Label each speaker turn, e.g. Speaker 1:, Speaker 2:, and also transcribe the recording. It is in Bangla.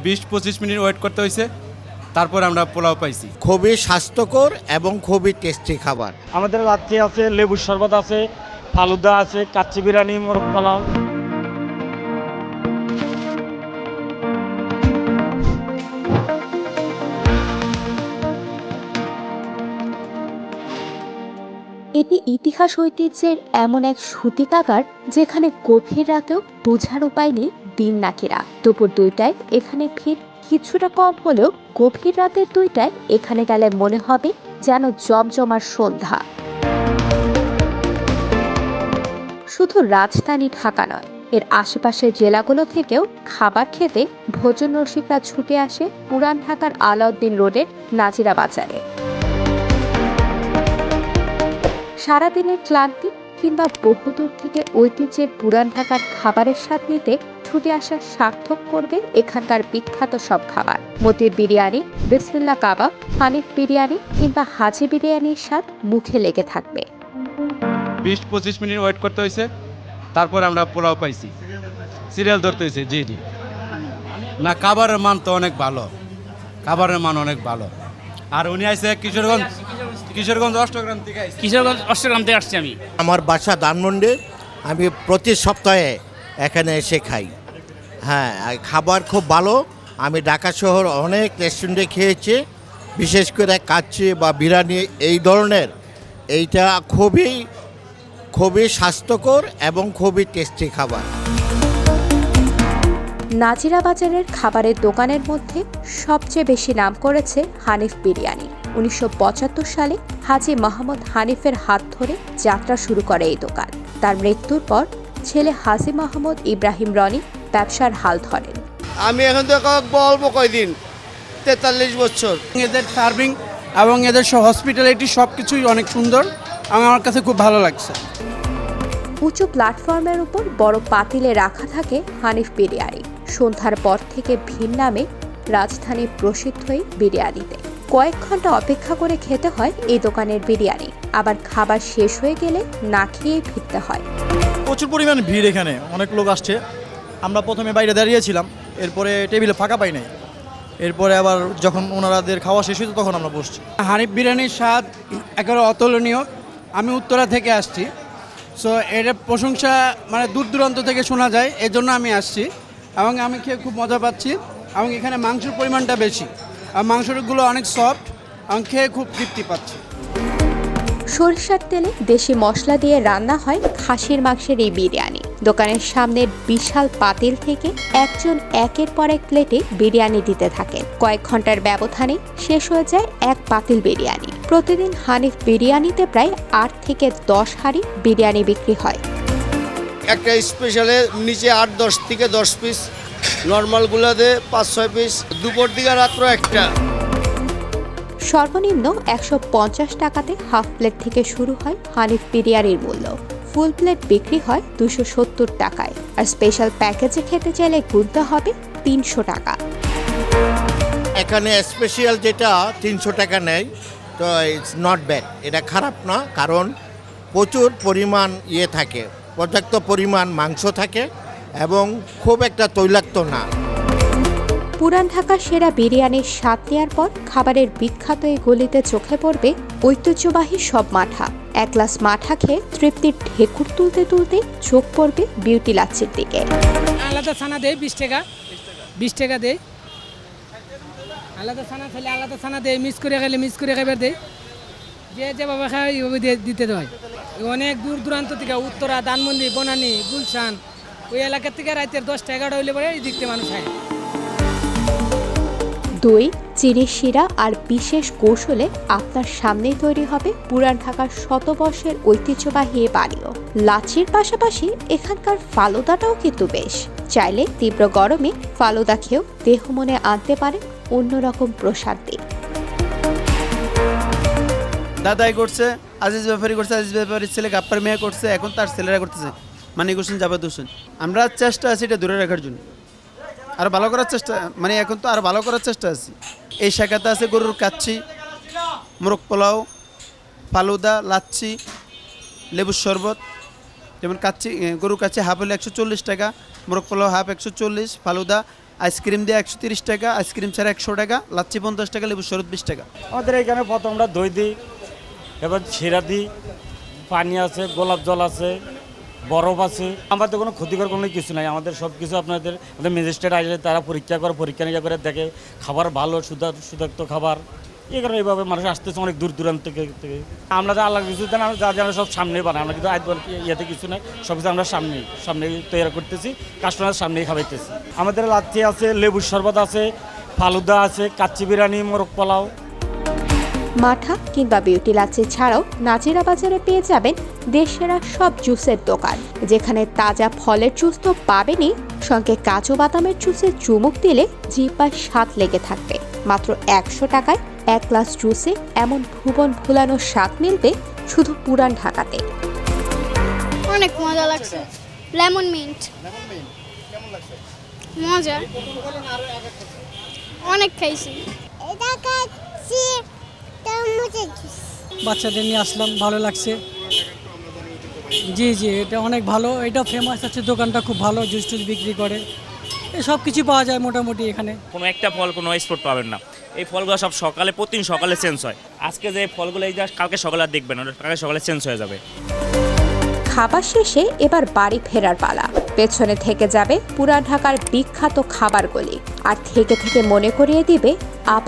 Speaker 1: 20-25 মিনিট ওয়েট করতে হয়েছে, তারপর আমরা পোলাও পাইছি।
Speaker 2: খুবই স্বাস্থ্যকর এবং খুবই টেস্টি খাবার।
Speaker 3: আমাদের লাচ্ছি আছে, লেবুর শরবত আছে, ফালুদা আছে, কাচ্চি বিরিয়ানি, মোরগ পোলাও।
Speaker 4: এটি ইতিহাস ঐতিহ্যের এমন এক সূতিকাগার যেখানে গভীর রাতেও বোঝার উপায় নেই দিন নাকি রাত। দুপুর 2টায় এখানে ভিড় কিছুটা কম হলেও গভীর রাতের 2টায় এখানে গেলে মনে হবে যেন জমজমার সন্ধ্যা। শুধু রাজধানী ঢাকা নয়, এর আশেপাশের জেলাগুলো থেকেও খাবার খেতে ভোজন রসিকরা ছুটে আসে পুরান ঢাকার আলাউদ্দিন রোডের নাজিরা বাজারে। সারাদিনের ক্লান্তি কিংবা বহুদূর থেকে ঐতিহ্যের পুরান ঢাকার খাবারের স্বাদ নিতে ছুটে আসা সার্থক করবে এখানকার বিখ্যাত সব খাবার। মতির বিরিয়ানি, বিসমিল্লাহ কাবাব, হানিফ বিরিয়ানি কিংবা হাজি বিরিয়ানির স্বাদ মুখে লেগে থাকবে।
Speaker 1: 20-25 মিনিট ওয়েট করতে হয়েছে, তারপর আমরা পোলাও পাইছি। সিরিয়াল ধরতে হয়েছে। জি জি না, খাবারের মান তো অনেক ভালো, খাবারের মান অনেক ভালো। আর উনি আইসে কিশোরগঞ্জ অষ্টগ্রাম থেকে আইছে।
Speaker 5: কিশোরগঞ্জ অষ্টগ্রাম থেকে আসছি আমি।
Speaker 2: আমার বাসা ধানমন্ডি, আমি প্রতি সপ্তাহে এখানে এসে খাই। হ্যাঁ, আর খাবার খুব ভালো। আমি ঢাকা শহর অনেক রেস্টুরেন্টে খেয়েছি, বিশেষ করে কাচ্চি বা বিরিয়ানি এই ধরনের। এইটা খুবই খুবই স্বাস্থ্যকর এবং খুবই টেস্টি খাবার।
Speaker 4: নাজিরা বাজারের খাবারের দোকানের মধ্যে সবচেয়ে বেশি নাম করেছে হানিফ বিরিয়ানি। 1975 সালে হাজি মাহমুদ হানিফের হাত ধরে যাত্রা শুরু করে এই দোকান। তার মৃত্যুর পর ছেলে হাজি মাহমুদ ইব্রাহিম রনি ব্যবসার হাল ধরেন।
Speaker 6: আমি এখন তো অল্প কয়দিন, 43 বছর।
Speaker 7: এদের সার্ভিং এবং এদের হসপিটালিটি সব কিছুই অনেক সুন্দর, আমার কাছে খুব ভালো লাগছে।
Speaker 4: উঁচু প্ল্যাটফর্মের উপর বড় পাতিলে রাখা থাকে হানিফ বিরিয়ানি। সন্ধ্যার পর থেকে ভিড় নামে রাজধানীর প্রসিদ্ধ এই বিরিয়ানিতে। কয়েক ঘন্টা অপেক্ষা করে খেতে হয় এই দোকানের বিরিয়ানি, আবার খাবার শেষ হয়ে গেলে না খেয়ে ফিরতে হয়।
Speaker 8: প্রচুর পরিমাণ ভিড়, এখানে অনেক লোক আসছে। আমরা প্রথমে বাইরে দাঁড়িয়েছিলাম, এরপরে টেবিলে ফাঁকা পাই নাই। এরপরে আবার যখন ওনারাদের খাওয়া শেষ হয়েছে তখন আমরা বসছি।
Speaker 7: হানিফ বিরিয়ানির স্বাদ একেবারে অতুলনীয়। আমি উত্তরা থেকে আসছি, সো এর প্রশংসা মানে দূর দূরান্ত থেকে শোনা যায়, এর জন্য আমি আসছি এবং আমি খেয়ে খুব মজা পাচ্ছি। এবং এখানে মাংসের পরিমাণটা বেশি, আর মাংসগুলো অনেক সফট এবং খেয়ে খুব তৃপ্তি পাচ্ছি।
Speaker 4: সরিষার তেলে দেশি মশলা দিয়ে রান্না হয় খাসির মাংসের এই বিরিয়ানি। দোকানের সামনের বিশাল পাতিল থেকে একজন একের পর এক প্লেটে বিরিয়ানি দিতে থাকেন। কয়েক ঘন্টার ব্যবধানে শেষ হয়ে যায় এক পাতিল বিরিয়ানি। প্রতিদিন হানিফ বিরিয়ানিতে প্রায় 8 থেকে 10 হাঁড়ি বিরিয়ানি বিক্রি হয়।
Speaker 6: একটা স্পেশালে নিচে 8-10 থেকে 10 পিস, নর্মালগুলোতে 5-6 পিস, দুপুর দিকে রাত্র একটা।
Speaker 4: সর্বনিম্ন 150 টাকাতে হাফ প্লেট থেকে শুরু হয় হানিফ বিরিয়ানির মূল্য। ফুল প্লেট বিক্রি হয় 270 টাকায়, আর স্পেশাল প্যাকেজে খেতে চাইলে গুনতে হবে 300 টাকা।
Speaker 2: এখানে স্পেশাল যেটা 300 টাকা নেয়, তো ইটস নট ব্যাড, এটা খারাপ না, কারণ প্রচুর পরিমাণ থাকে, পর্যাপ্ত পরিমাণ মাংস থাকে এবং খুব একটা তৈলাক্ত না।
Speaker 4: পুরান ঢাকার সেরা বিরিয়ানির স্বাদ নেওয়ার পর খাবারের বিখ্যাত এই গলিতে চোখে পড়বে ঐতিহ্যবাহী সব মাঠা। এক গ্লাস মাঠা খেয়ে তৃপ্তির ঢেকুর তুলতে তুলতে চোখ পড়বে বিউটি লাচ্ছির দিকে।
Speaker 5: আলাদা ছানা দেয় 20 টাকা, 20 টাকা দেয়। আলাদা ছানা খেলে আলাদা ছানা দেয়, মিক্স করে খেলে মিক্স করে খাবার দেয়। যে যেভাবে খায় এইভাবে দিতে হয়। অনেক দূর দূরান্ত থেকে, উত্তরা, ধানমন্ডি, বনানী, গুলশান, ওই এলাকা থেকে রাতের 10টা-11টা হইলে পরে এই দিকতে মানুষ খায়।
Speaker 4: দই, চিনির শিরা আর বিশেষ কৌশলে আপনার সামনেই তৈরি হবে পুরান ঢাকার শতবর্ষের ঐতিহ্যবাহী এ পানীয়। লাচ্ছির পাশাপাশি এখানকার ফালুদাটাও কিন্তু বেশ। চাইলে তীব্র গরমে ফালুদা খেয়েও দেহ মনে আনতে পারে অন্যরকম প্রশান্তি।
Speaker 7: দাদাই করছে, আজিজ ব্যাপারী করছে, আজিজ ব্যাপারীর ছেলে গাপ্পার মেয়ে করছে, এখন তার ছেলেরা করতেছে, মানিক হোসেন, জাভেদ হোসেন। আমরা চেষ্টা আছি এটা দূরে রাখার জন্য, আরও ভালো করার চেষ্টা, মানে এখন তো আরও ভালো করার চেষ্টা আছি। এই শাখাতে আছে গরুর কাচ্চি, মোরগ পোলাও, ফালুদা, লাচ্ছি, লেবুর শরবত। যেমন কাচ্চি, গরুর কাচ্চি হাফ হলে 140 টাকা, মোরগ পোলাও হাফ 140, ফালুদা আইসক্রিম দিয়ে 130 টাকা, আইসক্রিম ছাড়া 100 টাকা, লাচ্ছি 50 টাকা, লেবুর শরবত 20 টাকা।
Speaker 3: আমাদের এখানে প্রথম আমরা দই দিই, এবার শিরা দিই, পানি আছে, গোলাপ জল আছে, বরফ আছে। আমাদের কোনো ক্ষতিকর কোনো কিছু নাই, আমাদের সব কিছু আমাদের ম্যাজিস্ট্রেট আসলে তারা পরীক্ষা নিরীক্ষা করে দেখে খাবার ভালো, সুধাক্ত খাবার। এই কারণে এইভাবে মানুষ আসতেছে অনেক দূর দূরান্ত থেকে। আমরা যা আল্লাহ কিছু দেন, যা জানা সব সামনেই বানাই, আমরা কিন্তু ইয়েতে কিছু নাই, সব কিছু আমরা সামনে তৈরি করতেছি, কাস্টমারের সামনেই খাওয়াইতেছি। আমাদের লাচ্ছি আছে, লেবুর শরবত আছে, ফালুদা আছে, কাচ্চি বিরিয়ানি, মোরগ পোলাও।
Speaker 4: মাঠা কিংবা বিউটি লাচ্ছি ছাড়াও নাজিরা বাজারে পেয়ে যাবেন দেশের সব জুসের দোকান, যেখানে তাজা ফলের জুস তো পাবেনই, সঙ্গে কাজু বাদামের জুসে চুমুক দিলে জিহ্বার স্বাদ লেগে থাকবে। মাত্র 100 টাকায় 1 গ্লাস জুসে এমন ভুবন ভুলানো স্বাদ মিলবে শুধু পুরান ঢাকাতে।
Speaker 9: অনেক মজা লাগছে। লেমন মিন্ট মজা, অনেক খাইছি।
Speaker 5: বাচ্চাদের নিয়ে আসলাম, ভালো লাগছে। জি এটা অনেক ভালো, এটা ফেমাস আছে, দোকানটা খুব ভালো, জুস টুস বিক্রি করে, সব কিছু পাওয়া যায় মোটামুটি এখানে।
Speaker 10: কোনো একটা ফল কোনো স্পট পাবেন না, এই ফলগুলো সব সকালে, প্রতিদিন সকালে চেঞ্জ হয়। আজকে যে ফলগুলো এই কালকে সকালে আর দেখবেন, কালকে সকালে চেঞ্জ হয়ে যাবে।
Speaker 4: খাবার শেষে এবার বাড়ি ফেরার পালা। পেছনে থেকে যাবে পুরান ঢাকার বিখ্যাত খাবারগুলি, আর থেকে মনে করিয়ে দিবে